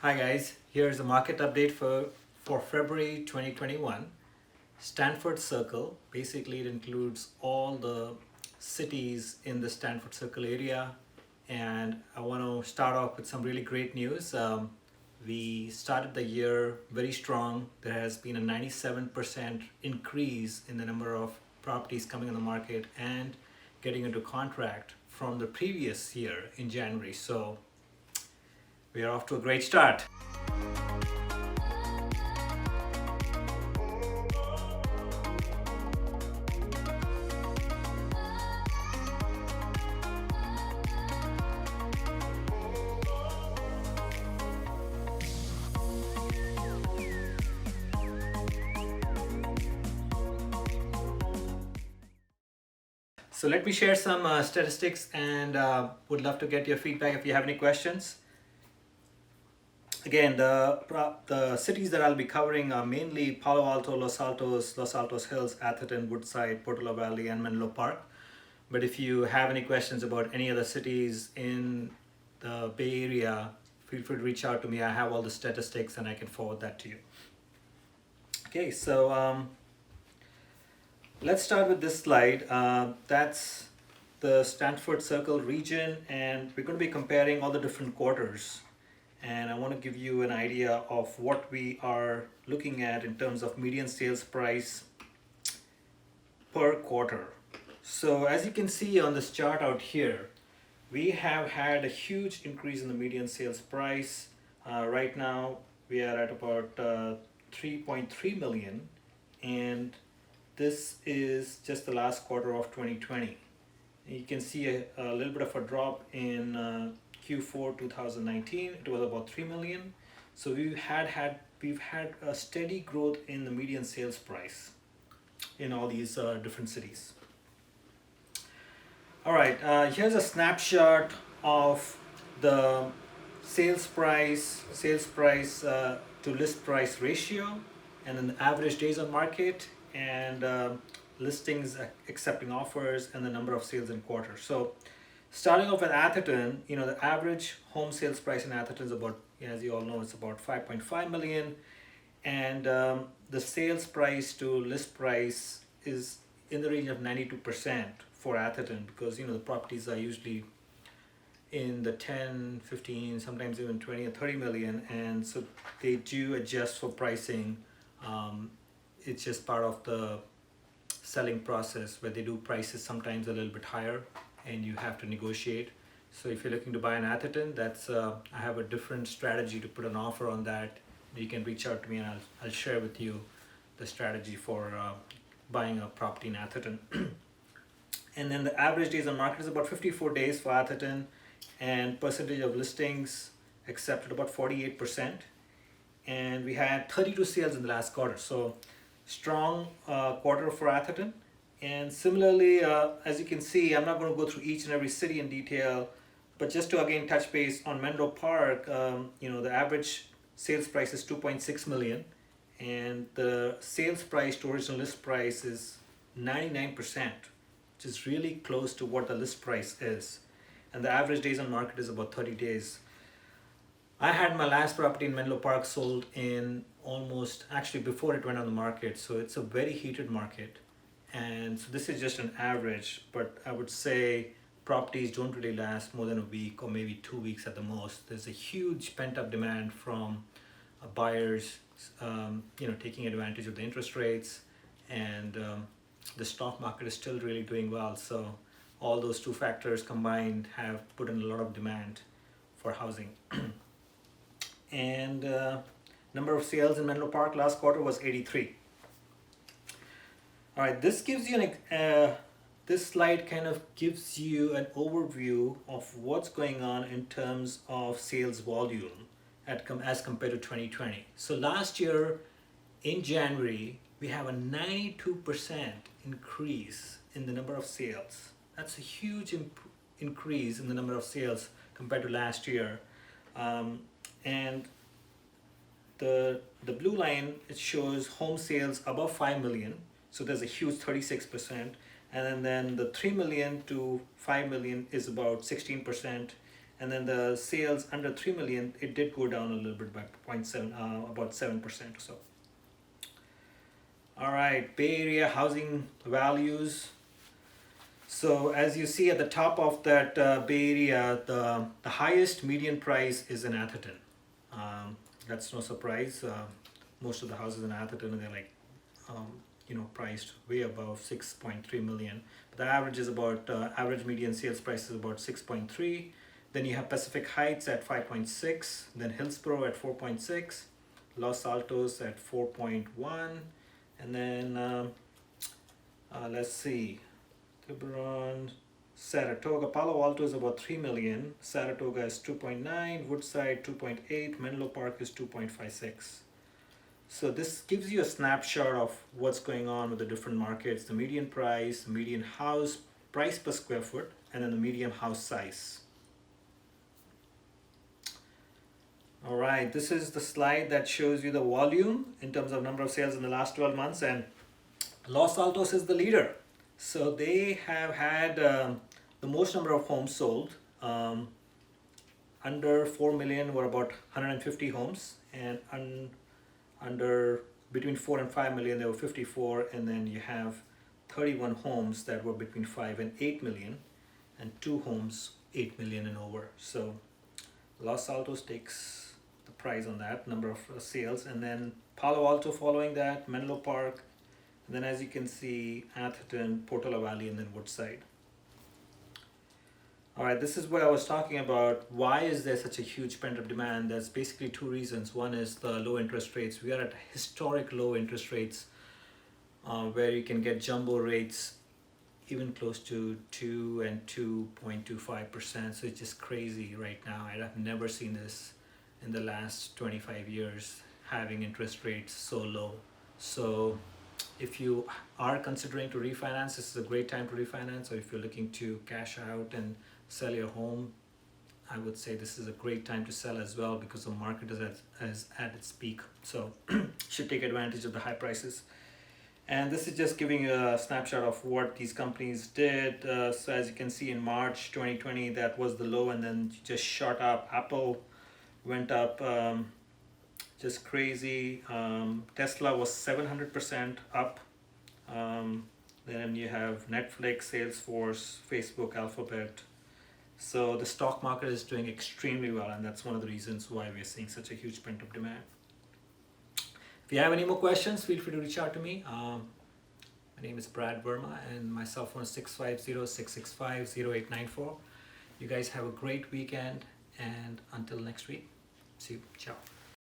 Hi guys, here's a market update for February 2021. Stanford Circle, basically it includes all the cities in the Stanford Circle area, and I want to start off with some really great news. We started the year very strong. There has been a 97% increase in the number of properties coming on the market and getting into contract from the previous year in January. So we are off to a great start. So let me share some statistics and would love to get your feedback if you have any questions. Again, the cities that I'll be covering are mainly Palo Alto, Los Altos Hills, Atherton, Woodside, Portola Valley, and Menlo Park. But if you have any questions about any other cities in the Bay Area, feel free to reach out to me. I have all the statistics and I can forward that to you. Okay, so let's start with this slide. That's the Stanford Circle region, and we're going to be comparing all the different quarters. And I want to give you an idea of what we are looking at in terms of median sales price per quarter. So as you can see on this chart out here, we have had a huge increase in the median sales price. Right now, we are at about 3.3 million, and this is just the last quarter of 2020. You can see a little bit of a drop in Q4 2019. It was about 3 million. So we've had a steady growth in the median sales price in all these different cities. All right, here's a snapshot of the sales price to list price ratio, and then the average days on market, and listings accepting offers, and the number of sales in quarter. So starting off with Atherton, the average home sales price in Atherton is about, as you all know, it's about 5.5 million, and the sales price to list price is in the range of 92% for Atherton, because the properties are usually in the 10, 15, sometimes even 20 or 30 million, and so they do adjust for pricing. It's just part of the selling process where they do prices sometimes a little bit higher and you have to negotiate. So if you're looking to buy an Atherton, that's I have a different strategy to put an offer on that. You can reach out to me and I'll share with you the strategy for buying a property in Atherton. And then the average days on market is about 54 days for Atherton, and percentage of listings accepted about 48%. And we had 32 sales in the last quarter. So strong quarter for Atherton. And similarly, as you can see, I'm not going to go through each and every city in detail, but just to again touch base on Menlo Park, the average sales price is 2.6 million, and the sales price to original list price is 99%, which is really close to what the list price is. And the average days on market is about 30 days. I had my last property in Menlo Park sold in almost, actually before it went on the market, so it's a very heated market. And so this is just an average, but I would say properties don't really last more than a week or maybe 2 weeks at the most. There's a huge pent-up demand from buyers, taking advantage of the interest rates, and the stock market is still really doing well. So all those two factors combined have put in a lot of demand for housing. And number of sales in Menlo Park last quarter was 83. All right, this gives you this slide kind of gives you an overview of what's going on in terms of sales volume as compared to 2020. So last year in January, we have a 92% increase in the number of sales. That's a huge increase in the number of sales compared to last year. And the blue line, it shows home sales above 5 million. So there's a huge 36%. And then the 3 million to 5 million is about 16%. and then the sales under 3 million, it did go down a little bit by 0.7, about 7% or so. All right, Bay Area housing values. So as you see at the top of that Bay Area, the highest median price is in Atherton. That's no surprise. Most of the houses in Atherton, they're like, priced way above 6.3 million. But the average is about, average median sales price is about 6.3. Then you have Pacific Heights at 5.6, then Hillsborough at 4.6, Los Altos at 4.1, and then let's see, Tiburon, Saratoga, Palo Alto is about 3 million, Saratoga is 2.9, Woodside 2.8, Menlo Park is 2.56. So this gives you a snapshot of what's going on with the different markets, the median price, the median house price per square foot, and then the median house size. All right, this is the slide that shows you the volume in terms of number of sales in the last 12 months, and Los Altos is the leader. So they have had the most number of homes sold. Under 4 million were about 150 homes, and under between 4 and 5 million there were 54, and then you have 31 homes that were between 5 and 8 million, and 2 homes 8 million and over. So Los Altos takes the prize on that number of sales, and then Palo Alto following that, Menlo Park, and then as you can see Atherton, Portola Valley, and then Woodside. All right, this is what I was talking about. Why is there such a huge pent-up demand? There's basically 2 reasons. One is the low interest rates. We are at historic low interest rates where you can get jumbo rates even close to 2 and 2.25%. So it's just crazy right now. I've never seen this in the last 25 years, having interest rates so low. So if you are considering to refinance, this is a great time to refinance. Or if you're looking to cash out and sell your home, I would say this is a great time to sell as well, because the market is at its peak. So should take advantage of the high prices. And this is just giving you a snapshot of what these companies did. So as you can see in March 2020, that was the low, and then just shot up. Apple went up just crazy. Tesla was 700% up. Then you have Netflix, Salesforce, Facebook, Alphabet. So the stock market is doing extremely well, and that's one of the reasons why we're seeing such a huge pent-up demand. If you have any more questions, feel free to reach out to me. My name is Brad Verma, and my cell phone is 650-665-0894. You guys have a great weekend, and until next week, see you. Ciao.